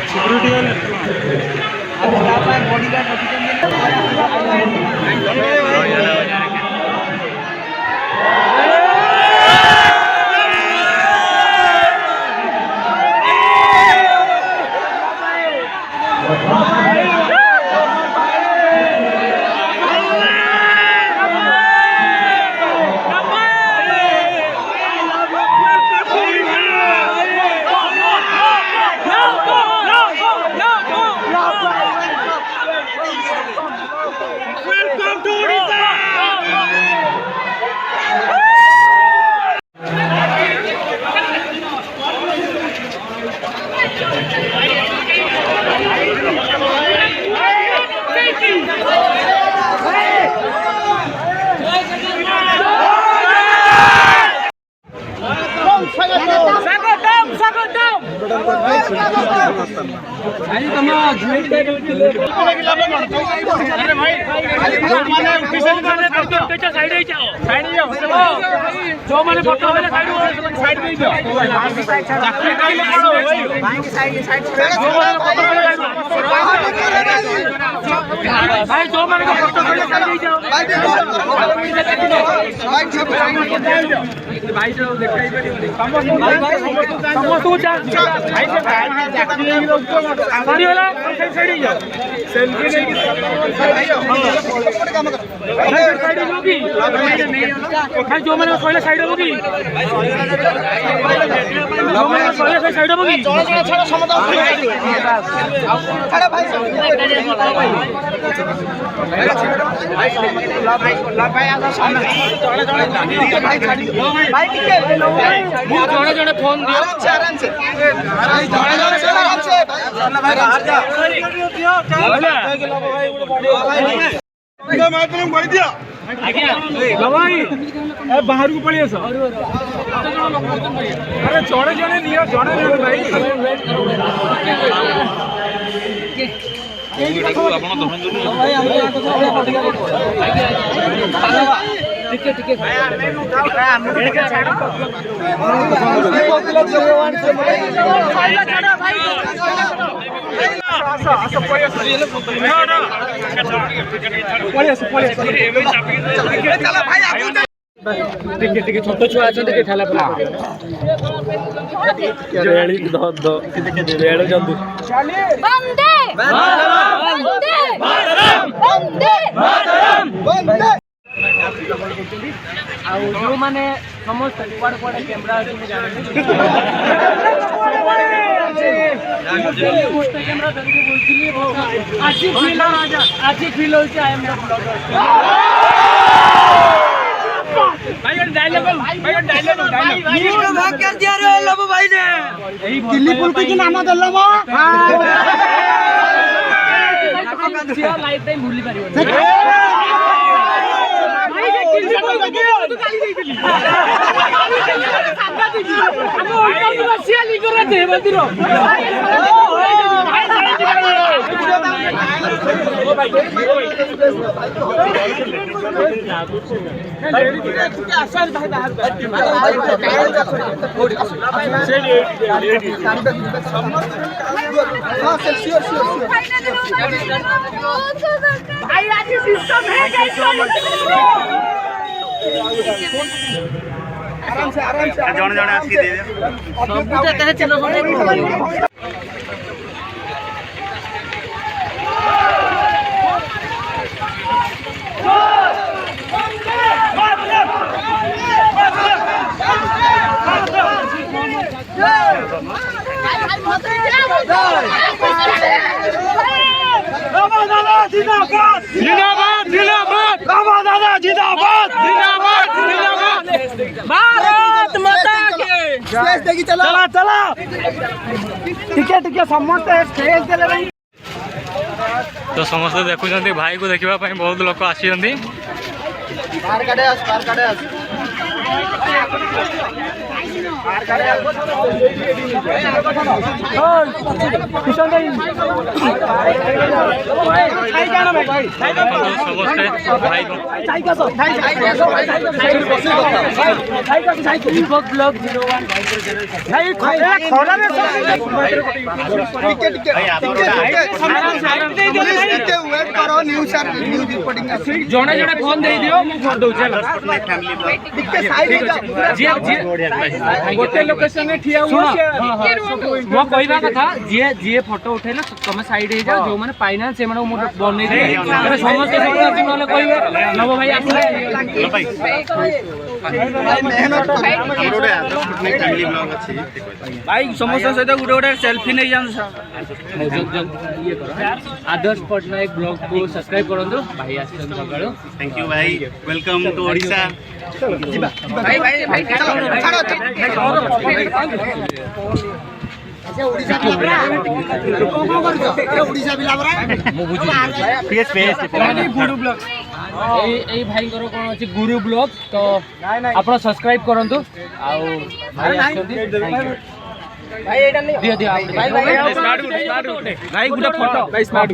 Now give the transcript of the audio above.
security वाले अभी क्या पाए बॉडीगार्ड रखिए जो मैंने फोटो वाले साइड में जाओ भाई जो मैंने फोटो वाले साइड में जाओ भाई जो दिखाई पड़ी समस्त जा भाई से सारी वाला साइड में जाओ सेल्फी लेके साइड में होगी भाई जो मैंने पहले साइड में होगी जो मैंने पहले साइड में होगी छोड़ समझ अरे भाई भाई आजा सामने भाई भाई जोड़े जोड़े फोन दियो आराम से भाई बाहर जा मातरम भाई दिया भाई बाहर को पड़ी सर अरे जोड़े जोड़े नहीं जोड़े जोड़े भाई टिके टिके ଟିକେ ଛୋଟ ଛୁଆ ଅଛନ୍ତି ଟିକେ ଠେଲା ପେଲା ରେଳି ଦ ରେଳ ଜନ୍ତୁ ବନ୍ଦେ ବନ୍ଦେ ବନ୍ଦେ ବନ୍ଦେ ଆଉ ଯୋଉ ମାନେ ସମସ୍ତେ କୁଆଡେ କୁଆଡେ କ୍ୟାମେରା ଅଛି ମୁଁ ଜାଣିନି କ୍ୟାମେରା ଧରିକି ବୋଲଥିଲି ଆଜି ଫିଲ୍ ହଉଛି ଆଇ ଏମ୍ ଦ ବ୍ଲଗର भाई डायलॉग भाई डायलॉग मिनिस्टर भाग कर दिया रे लब भाई ने दिल्ली पुल के नाम दल्ला मा हां लाइफ टाइम भूली पारिबो भाई जे दिल्ली पुल के तू गाली देइली सांगा देइली हम ओटा तू बसिया ली करे दे बंदिरो आराम से जण जण आसी दे सब कहे चलो जिंदाबाद जिंदाबाद जिंदाबाद दादा जिंदाबाद जिंदाबाद जिंदाबाद भारत माता की स्टेज देखी चला चला टिके टिके समस्त स्टेज देले भाई तो समस्त देखुछंती भाई को देखिबा पई बहुत लोक आछियंती बाहर काडे आस जड़े जड़े फोन दे दियो फोन दो गोटे लोकेशन में ठिया हुआ मो कहवा कथा जी जी फोटो उठेला तुम साइड हो जाओ जो माने पाइना से माने मो बनै दे समस्त समस्त नले कहबे नव भाई आसले मेहनत हमरोडे फैमिली ब्लॉग अछि भाई समस्त सहित गुडे गुडे सेल्फी नै जान ये करो आदर्श पटनायक ब्लॉग को सब्सक्राइब करंदो भाई आसन सकाळो थैंक यू भाई वेलकम टू ओडिशा भाई भाई भाई ओडिशा बिलाबरा ओडिशा बिलाबरा मो बुझी पेस पेस गुरु ब्लॉग ए भाई करो कोन अछि गुरु ब्लॉग तो आपण सब्सक्राइब करंतु आ भाई एटा नहीं दियो दियो भाई भाई स्टार्ट भाई गुडा फोटो भाई स्मार्ट